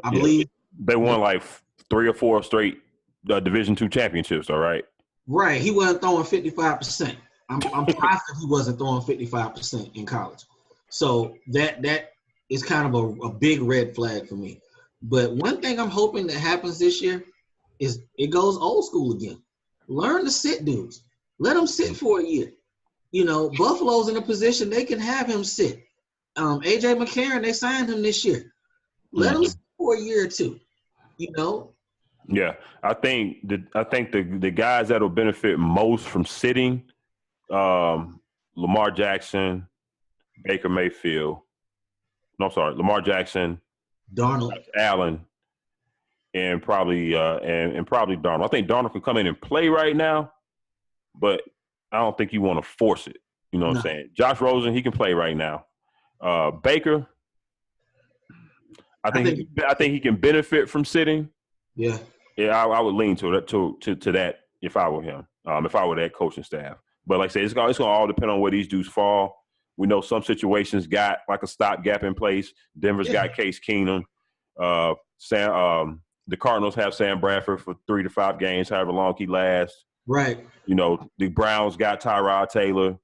I believe they won like 3 or 4 straight Division II championships. All right. Right. He wasn't throwing 55%. I'm positive he wasn't throwing 55% in college. So that is kind of a big red flag for me. But one thing I'm hoping that happens this year is it goes old school again. Learn to sit dudes. Let them sit for a year. Buffalo's in a position they can have him sit. A.J. McCarron, they signed him this year. Let him sit for a year or two. Yeah, I think the guys that'll benefit most from sitting, Lamar Jackson, Baker Mayfield. No, I'm sorry, Lamar Jackson, Darnold. Allen, and probably and probably Darnold. I think Darnold can come in and play right now, but I don't think you want to force it. You know what I'm saying? Josh Rosen, he can play right now. Baker, I think he can benefit from sitting. Yeah. Yeah, I would lean to that if I were him. If I were that coaching staff. But like I said, it's gonna all depend on where these dudes fall. We know some situations got like a stopgap in place. Denver's got Case Keenum. The Cardinals have Sam Bradford for 3 to 5 games, however long he lasts. Right. You know, the Browns got Tyrod Taylor.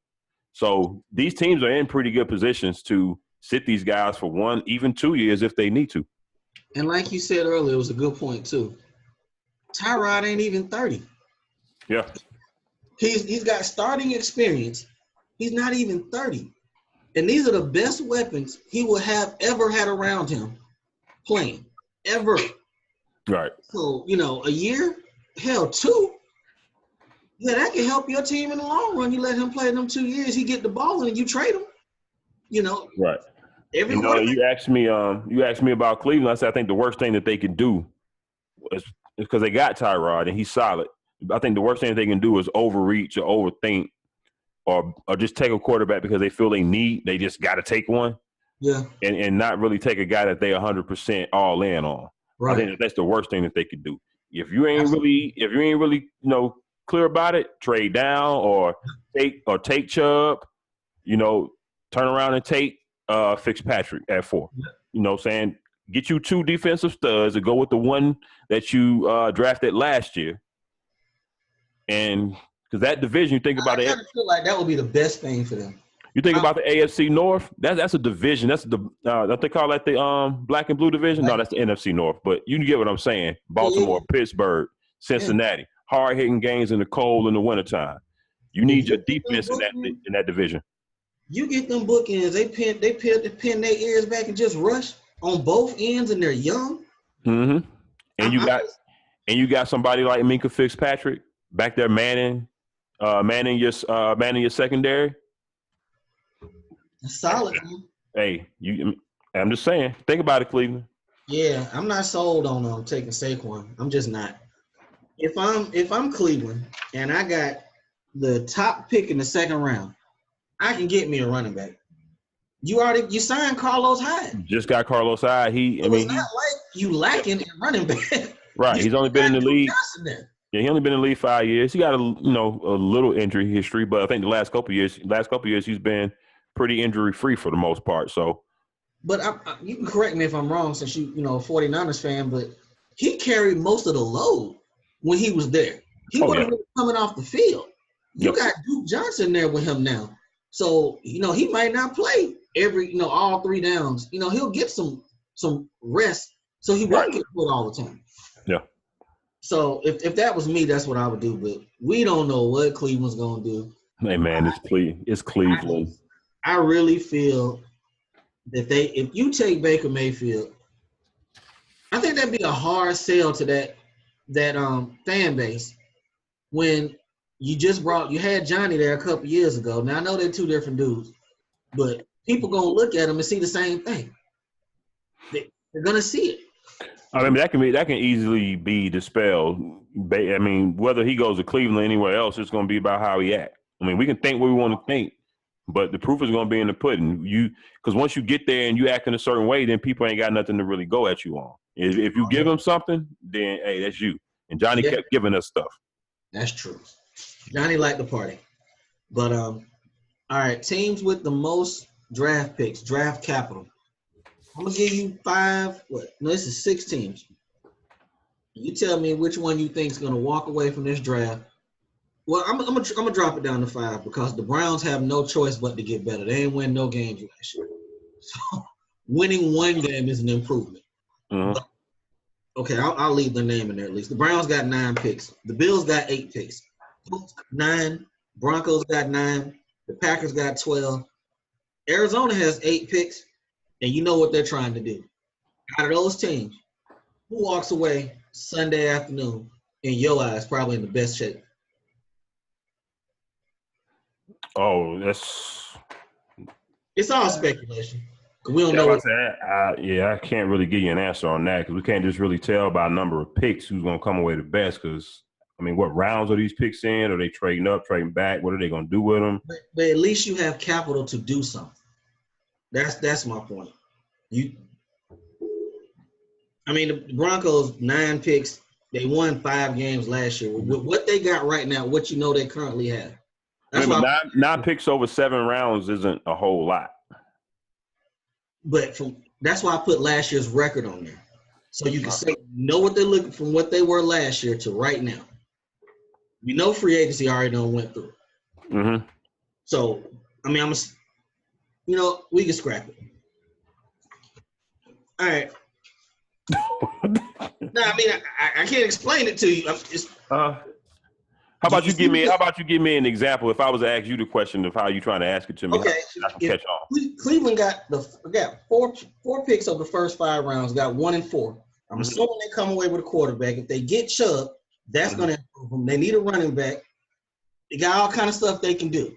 So these teams are in pretty good positions to sit these guys for 1, even 2 years if they need to. And like you said earlier, it was a good point too. Tyrod ain't even 30. Yeah. He's got starting experience. He's not even 30. And these are the best weapons he will have ever had around him playing. Ever. Right. So, a year, hell, 2. Yeah, that can help your team in the long run. You let him play them 2 years, he get the ball and you trade him. Right. You asked me about Cleveland. I said I think the worst thing that they can do is because they got Tyrod and he's solid. I think the worst thing that they can do is overreach or overthink or just take a quarterback because they feel they just got to take one. Yeah. And not really take a guy that they 100% all in on. Right. I think that's the worst thing that they could do. If you ain't really clear about it, trade down or take Chubb, turn around and take Fitzpatrick at 4. Yeah. You know what I'm saying? Get you 2 defensive studs and go with the one that you drafted last year. And because that division, you think about it. I feel like that would be the best thing for them. You think about the AFC North, that's a division. That's don't they call that the black and blue division? No, that's the NFC North. But you get what I'm saying. Baltimore, Pittsburgh, Cincinnati. Hard-hitting games in the cold in the wintertime. You need your defense in that division. You get them bookends, they pin their ears back and just rush on both ends, and they're young. Mm-hmm. And you got somebody like Minkah Fitzpatrick back there manning your secondary. Solid. Hey, I'm just saying. Think about it, Cleveland. Yeah, I'm not sold on taking Saquon. I'm just not. If I'm Cleveland and I got the top pick in the 2nd round, I can get me a running back. You signed Carlos Hyde. Just got Carlos Hyde. It's not like you lacking in running back. Right. He's only been in the league. Yeah, he only been in the league 5 years. He got a little injury history, but I think the last couple of years he's been pretty injury free for the most part. So, but you can correct me if I'm wrong, since you a 49ers fan, but he carried most of the load when he was there. He wasn't really coming off the field. You got Duke Johnson there with him now, so he might not play all 3 downs. He'll get some rest, so he won't get put all the time. Yeah. So if that was me, that's what I would do. But we don't know what Cleveland's gonna do. Hey man, it's Cleveland. I really feel that if you take Baker Mayfield, I think that'd be a hard sell to that fan base when you had Johnny there a couple years ago. Now I know they're 2 different dudes, but people gonna look at them and see the same thing. They're gonna see it. I mean, that can easily be dispelled. I mean, whether he goes to Cleveland or anywhere else, it's going to be about how he acts. I mean, we can think what we want to think, but the proof is going to be in the pudding. Because once you get there and you act in a certain way, then people ain't got nothing to really go at you on. If you give them something, then hey, that's you. And Johnny kept giving us stuff. That's true. Johnny liked the party. But all right, teams with the most draft picks, draft capital. I'm gonna give you 5. This is 6 teams. You tell me which one you think is gonna walk away from this draft. Well, I'm gonna drop it down to 5 because the Browns have no choice but to get better. They ain't win no games last year, so winning 1 game is an improvement. Mm-hmm. Okay, I'll leave their name in there at least. The Browns got 9 picks. The Bills got 8 picks. Colts got 9. Broncos got 9. The Packers got 12. Arizona has 8 picks. And you know what they're trying to do. Out of those teams, Who walks away Sunday afternoon in your eyes probably in the best shape? Oh, it's all speculation. We don't yeah, know. I can't really give you an answer on that because we can't just really tell by number of picks who's going to come away the best. Because I mean, what rounds are these picks in? Are they trading up, trading back? What are they going to do with them? But at least you have capital to do something. That's my point. I mean, the Broncos 9 picks. They won 5 games last year. With what they got right now, what you know they currently have. That's why nine picks over 7 rounds isn't a whole lot. But that's why I put last year's record on there, so you can say know what they're looking from what they were last year to right now. You know, free agency already done went through. Mm-hmm. So I mean, we can scrap it. All right. No, I mean, I can't explain it to you. How about you give me an example? If I was to ask you the question of how you trying to ask it to me, okay. I can catch on. Cleveland got four picks over the first 5 rounds. Got 1 and 4. I'm assuming they come away with a quarterback. If they get Chubb, that's going to improve them. They need a running back. They got all kind of stuff they can do.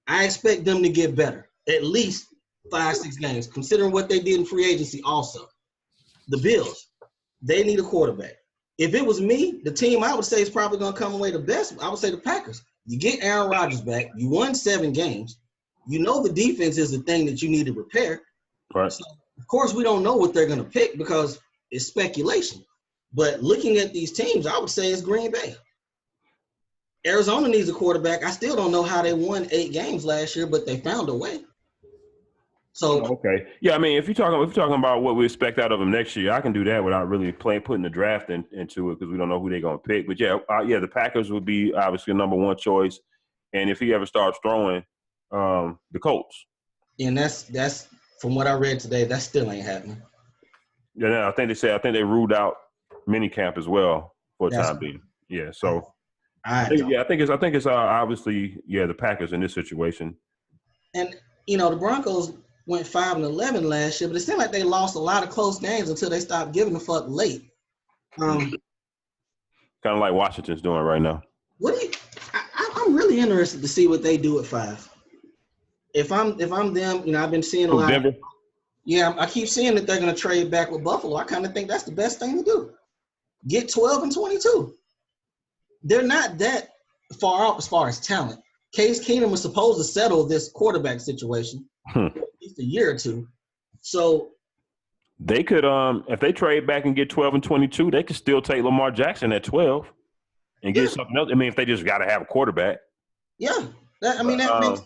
I expect them to get better, at least 5-6 games, considering what they did in free agency. Also, the Bills, they need a quarterback. If it was me, the team I would say is probably going to come away the best. I would say the Packers. You get Aaron Rodgers back. You won 7 games. You know the defense is the thing that you need to repair. Right. So, of course, we don't know what they're going to pick because it's speculation. But looking at these teams, I would say it's Green Bay. Arizona needs a quarterback. I still don't know how they won 8 games last year, but they found a way. So okay, yeah. I mean, if you're talking about what we expect out of them next year, I can do that without really putting the draft into it because we don't know who they're going to pick. But yeah, the Packers would be obviously a number 1 choice, and if he ever starts throwing, the Colts. And that's from what I read today, that still ain't happening. Yeah, I think they ruled out minicamp as well for the time being. Yeah, so I think it's obviously the Packers in this situation. And the Broncos went 5-11 last year, but it seemed like they lost a lot of close games until they stopped giving a fuck late. Kind of like Washington's doing right now. I'm really interested to see what they do at 5. If I'm them, I've been seeing a lot. Denver? Yeah, I keep seeing that they're going to trade back with Buffalo. I kind of think that's the best thing to do. Get 12 and 22. They're not that far off as far as talent. Case Keenum was supposed to settle this quarterback situation for at least a year or 2. So they could, if they trade back and get 12 and 22, they could still take Lamar Jackson at 12 and get something else. I mean, if they just got to have a quarterback. Yeah, that makes.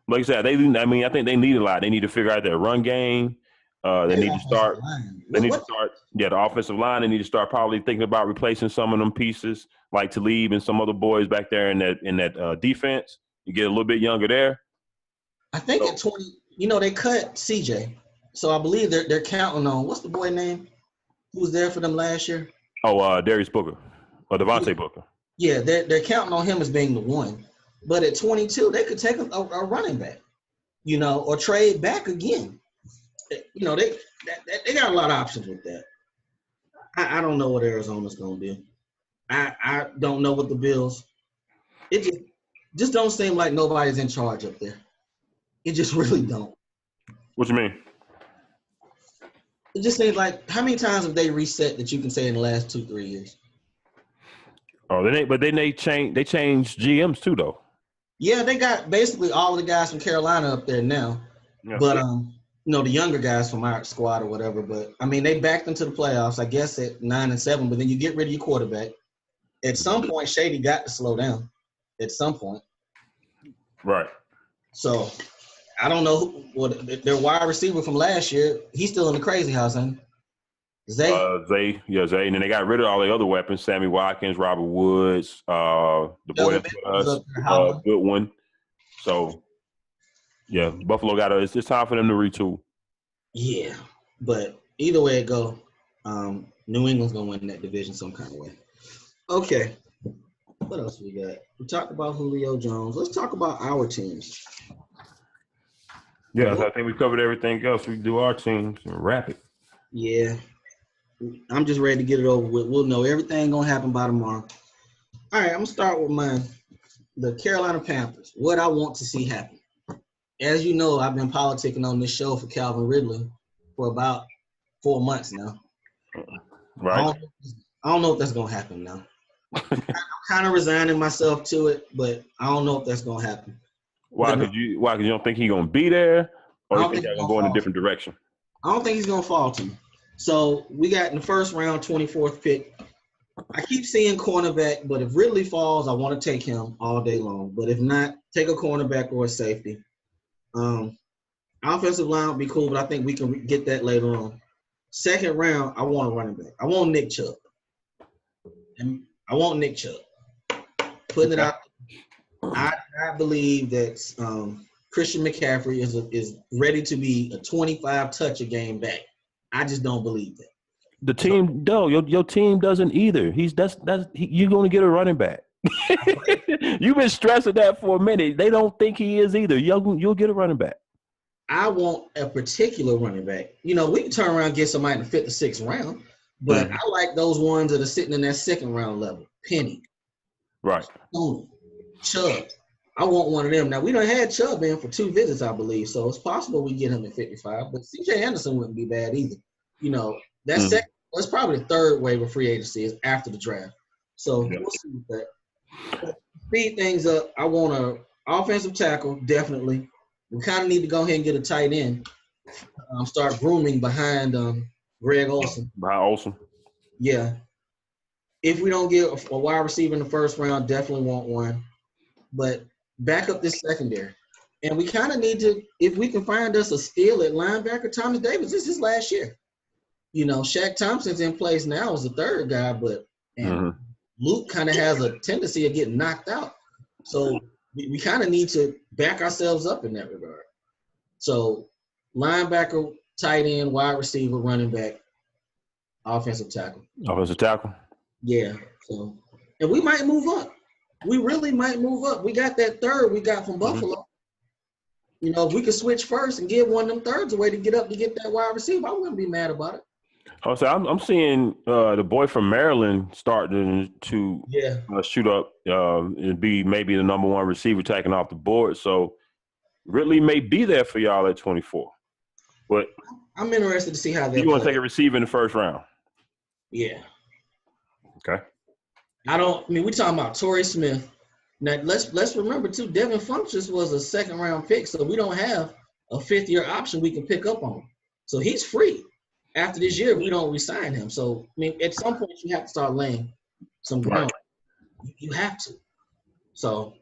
Like I said, I think they need a lot. They need to figure out their run game. They need to start. The offensive line. They need to start probably thinking about replacing some of them pieces, like Talib and some other boys back there in that defense. You get a little bit younger there. I think at 20, they cut CJ, so I believe they're counting on what's the boy name who was there for them last year? Oh, Darius Booker or Devontae Booker. Yeah, they're counting on him as being the one. But at 22, they could take a running back, or trade back again. They got a lot of options with that. I don't know what Arizona's going to do. I don't know what the Bills. It just don't seem like nobody's in charge up there. It just really don't. What you mean? It just seems like how many times have they reset that you can say in the last 2-3 years? Oh, they changed GMs too, though. Yeah, they got basically all of the guys from Carolina up there now. Yeah. But the younger guys from our squad or whatever. But I mean, they backed into the playoffs, I guess, at 9-7. But then you get rid of your quarterback. At some point, Shady got to slow down. At some point, right? So I don't know their wide receiver from last year. He's still in the crazy house, ain't he? Zay, and then they got rid of all the other weapons: Sammy Watkins, Robert Woods, the boy that put us, Goodwin. So, yeah, Buffalo it's time for them to retool. Yeah, but either way it go, New England's gonna win that division some kind of way. Okay, what else we got? We talked about Julio Jones. Let's talk about our teams. Yeah, I think we covered everything else. We can do our teams and wrap it. Yeah. I'm just ready to get it over with. We'll know everything gonna happen by tomorrow. All right, I'm gonna start with mine. The Carolina Panthers. What I want to see happen. As you know, I've been politicking on this show for Calvin Ridley for about 4 months now. Right. I don't know if that's gonna happen now. I'm kind of resigning myself to it, but I don't know if that's gonna happen. Why? Because you don't think he's gonna be there, or you think they're gonna go in a different direction? I don't think he's gonna fall to me. So we got in the first round, 24th pick. I keep seeing cornerback, but if Ridley falls, I want to take him all day long. But if not, take a cornerback or a safety. Offensive line would be cool, but I think we can get that later on. Second round, I want a running back. I want Nick Chubb. And I want Nick Chubb. Putting it out. I believe that Christian McCaffrey is ready to be a 25 touch a game back. I just don't believe that. The team, your team doesn't either. You're going to get a running back. You've been stressing that for a minute. They don't think he is either. You'll get a running back. I want a particular running back. You know, we can turn around and get somebody in the 5th or 6th round, but I like those ones that are sitting in that second round level. Penny, right? Stoney, Chubb. I want one of them. Now we done had Chubb in for 2 visits, I believe, so it's possible we get him at 55. But C.J. Anderson wouldn't be bad either. You know, that's probably the third wave of free agency is after the draft. So we'll see with that. Speed things up. I want an offensive tackle, definitely. We kind of need to go ahead and get a tight end. Start grooming behind Greg Olsen. Behind Olsen. Yeah. If we don't get a wide receiver in the first round, definitely want one. But back up this secondary. And we kind of need to, if we can find us a steal at linebacker, Thomas Davis, this is his last year. You know, Shaq Thompson's in place now as the third guy, but Luke kind of has a tendency of getting knocked out. So we kind of need to back ourselves up in that regard. So linebacker, tight end, wide receiver, running back, offensive tackle. Offensive tackle? Yeah. So, and we might move up. We really might move up. We got that third we got from Buffalo. You know, if we could switch first and give one of them thirds away to get up to get that wide receiver, I wouldn't be mad about it. Oh, so I'm seeing the boy from Maryland starting to shoot up and be maybe the number one receiver taken off the board. So Ridley may be there for y'all at 24. But I'm interested to see how they. You want to take a receiver in the first round? Yeah. Okay. We're talking about Torrey Smith. Now let's remember too, Devin Funchess was a 2nd round pick, so we don't have a 5th-year option we can pick up on. So he's free. After this year, we don't re-sign him. So, at some point, you have to start laying some ground. Right. You have to. So,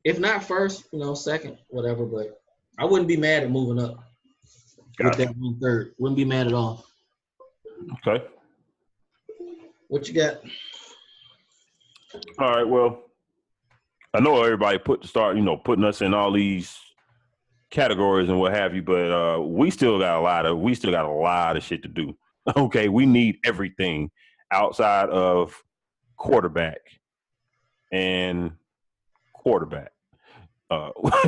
if not first, second, whatever. But I wouldn't be mad at moving up with that 1/3. Wouldn't be mad at all. Okay. What you got? All right. Well, I know everybody putting us in all these categories and what have you, but we still got a lot of shit to do. Okay, we need everything outside of quarterback and quarterback.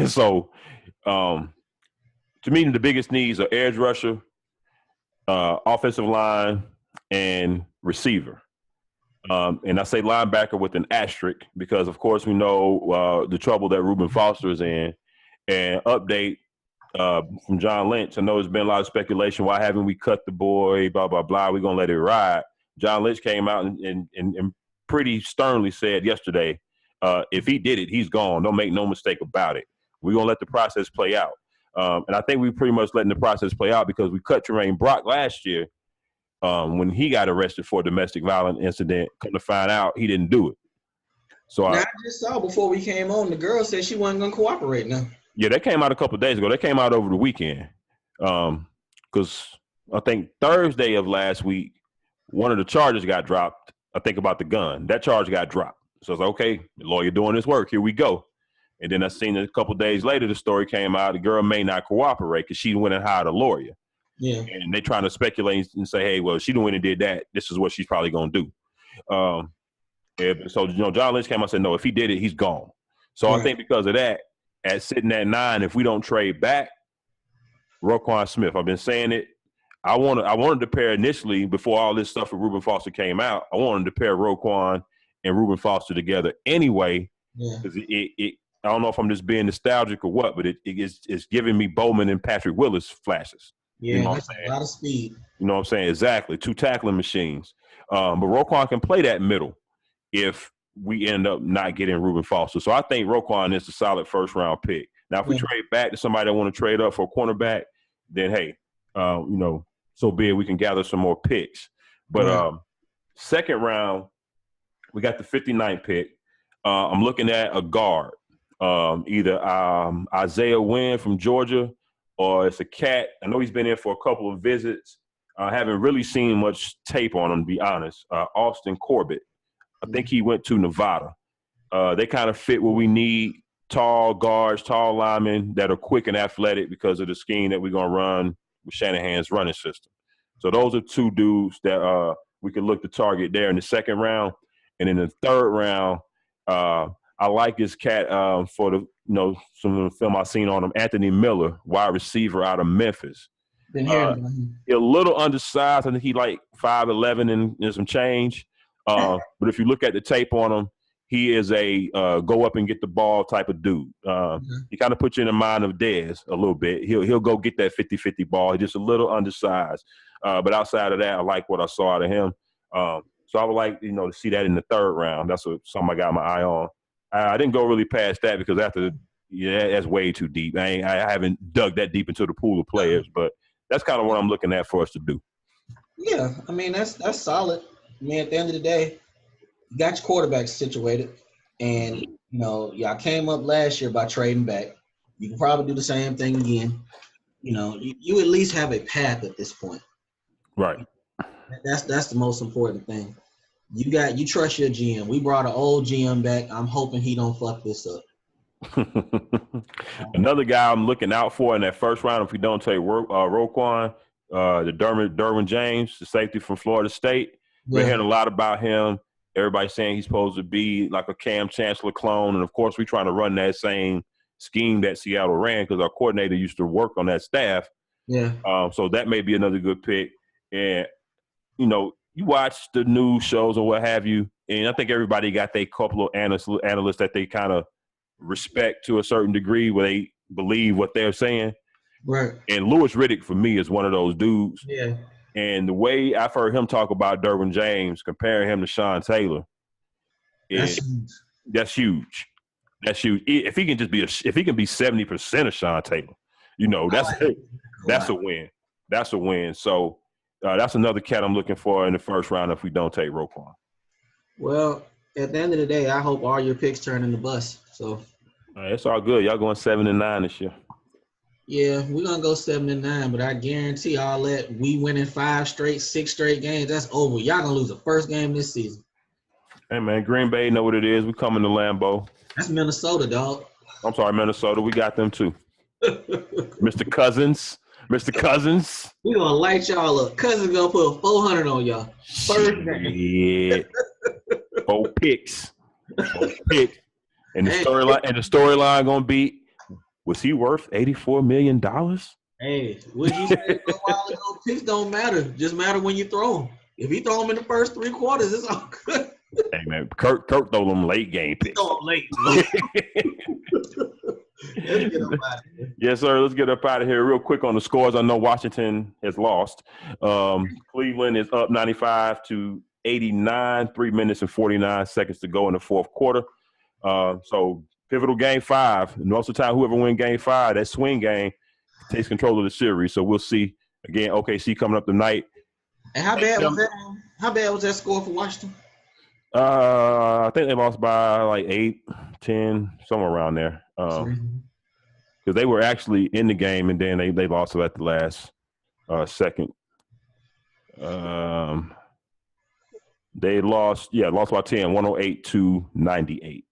So to me, the biggest needs are edge rusher, offensive line, and receiver. And I say linebacker with an asterisk because, of course, we know the trouble that Reuben Foster is in. And update from John Lynch. I know there's been a lot of speculation. Why haven't we cut the boy? Blah, blah, blah. We're going to let it ride. John Lynch came out and pretty sternly said yesterday, if he did it, he's gone. Don't make no mistake about it. We're going to let the process play out. And I think we pretty much letting the process play out because we cut Tremaine Brock last year when he got arrested for a domestic violence incident. Come to find out, he didn't do it. So I just saw before we came on, the girl said she wasn't going to cooperate now. Yeah, that came out a couple of days ago. That came out over the weekend. Because I think Thursday of last week, one of the charges got dropped. I think about the gun. That charge got dropped. So I was like, okay, the lawyer doing his work. Here we go. And then I seen a couple of days later, the story came out. The girl may not cooperate because she went and hired a lawyer. Yeah. And they trying to speculate and say, hey, well, she went and did that. This is what she's probably going to do. So, John Lynch came out and said, no, if he did it, he's gone. So I think because of that, sitting at 9, if we don't trade back, Roquan Smith, I've been saying it. I wanted to pair initially before all this stuff with Reuben Foster came out. I wanted to pair Roquan and Reuben Foster together anyway. Yeah. Because it I don't know if I'm just being nostalgic or what, but it's giving me Bowman and Patrick Willis flashes. Yeah, you know that's a lot of speed. You know what I'm saying? Exactly. 2 tackling machines. But Roquan can play that middle if we end up not getting Reuben Foster. So I think Roquan is a solid first-round pick. Now, if we trade back to somebody that want to trade up for a cornerback, then, hey, so be it. We can gather some more picks. But second round, we got the 59th pick. I'm looking at a guard, either Isaiah Wynn from Georgia or it's a cat. I know he's been in for a couple of visits. I haven't really seen much tape on him, to be honest. Austin Corbett. I think he went to Nevada. They kind of fit what we need, tall guards, tall linemen that are quick and athletic because of the scheme that we're going to run with Shanahan's running system. So those are 2 dudes that we could look to target there in the second round. And in the third round, I like this cat for some of the film I've seen on him, Anthony Miller, wide receiver out of Memphis. Been hearing a little undersized. I think he like 5'11" and some change. But if you look at the tape on him, he is a go up and get the ball type of dude. He kind of puts you in the mind of Dez a little bit. He'll go get that 50-50 ball. He's just a little undersized. But outside of that, I like what I saw out of him. So I would like, to see that in the third round. That's something I got my eye on. I didn't go really past that because that's way too deep. I haven't dug that deep into the pool of players, but that's kind of what I'm looking at for us to do. Yeah, I mean, that's solid. I mean, at the end of the day, you got your quarterback situated, and, y'all came up last year by trading back. You can probably do the same thing again. You at least have a path at this point. Right. That's the most important thing. You trust your GM. We brought an old GM back. I'm hoping he don't fuck this up. Another guy I'm looking out for in that first round, if we don't take Roquan, the Derwin James, the safety from Florida State. We're hearing a lot about him. Everybody's saying he's supposed to be like a Cam Chancellor clone. And, of course, we're trying to run that same scheme that Seattle ran because our coordinator used to work on that staff. Yeah. So that may be another good pick. And, you watch the news shows or what have you, and I think everybody got their couple of analysts that they kind of respect to a certain degree where they believe what they're saying. Right. And Louis Riddick, for me, is one of those dudes. Yeah. And the way I've heard him talk about Derwin James, comparing him to Sean Taylor, that's huge. That's huge. If he can be 70% of Sean Taylor, that's a win. That's a win. So that's another cat I'm looking for in the first round if we don't take Roquan. Well, at the end of the day, I hope all your picks turn into bust. So it's all good. Y'all going 7-9 this year. Yeah, we're gonna go 7-9, but I guarantee all that we winning 6 straight games, that's over. Y'all gonna lose the first game this season. Hey man, Green Bay know what it is. We coming to Lambeau. That's Minnesota, dog. I'm sorry, Minnesota. We got them too. Mr. Cousins. We gonna light y'all up. Cousins gonna put 400 on y'all. First game. 4 picks. And the storyline gonna be, was he worth $84 million? Hey, what you said a while ago, picks don't matter. Just matter when you throw them. If you throw them in the first 3 quarters, it's all good. Hey man, Kirk throw them late game picks. Throw them late. Let's get up out of here. Yes, sir. Let's get up out of here real quick on the scores. I know Washington has lost. Cleveland is up 95-89. 3 minutes and 49 seconds to go in the fourth quarter. So pivotal game 5. And most of the time, whoever wins game 5, that swing game, takes control of the series. So we'll see. Again, OKC coming up tonight. And how bad was that? How bad was that score for Washington? I think they lost by like 8, 10, somewhere around there. Because they were actually in the game, and then they lost it at the last second. They lost by 10, 108-98.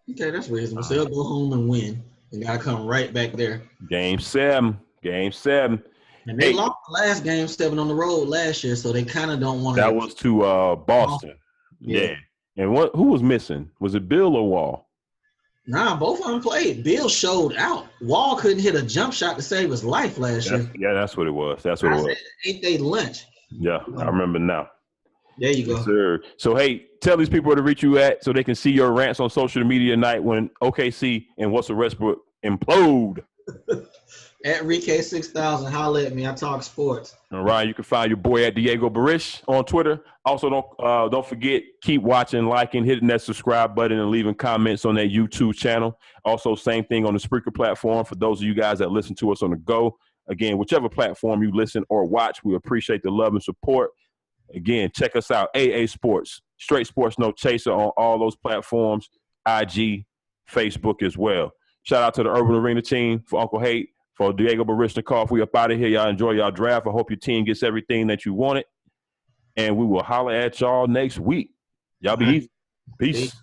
Okay, that's reasonable. So they'll go home and win. And gotta come right back there. Game 7. And they lost the last game 7 on the road last year, so they kind of don't want to. That was to Boston. Yeah. And who was missing? Was it Bill or Wall? Nah, both of them played. Bill showed out. Wall couldn't hit a jump shot to save his life last year. Yeah, that's what it was. That's what it was. Ain't they lunch? Yeah, I remember now. There you go. Yes, sir. So, hey, tell these people where to reach you at so they can see your rants on social media tonight when OKC and Russell Westbrook implode. At Rike6000, holla at me. I talk sports. All right, you can find your boy at Diego Barish on Twitter. Also, don't forget, keep watching, liking, hitting that subscribe button, and leaving comments on that YouTube channel. Also, same thing on the Spreaker platform for those of you guys that listen to us on the go. Again, whichever platform you listen or watch, we appreciate the love and support. Again, check us out, AA Sports, Straight Sports No Chaser on all those platforms, IG, Facebook as well. Shout out to the Urban Arena team for Uncle Hate. For Diego Barishnikov, we up out of here. Y'all enjoy y'all draft. I hope your team gets everything that you wanted. And we will holler at y'all next week. Y'all be easy. Peace.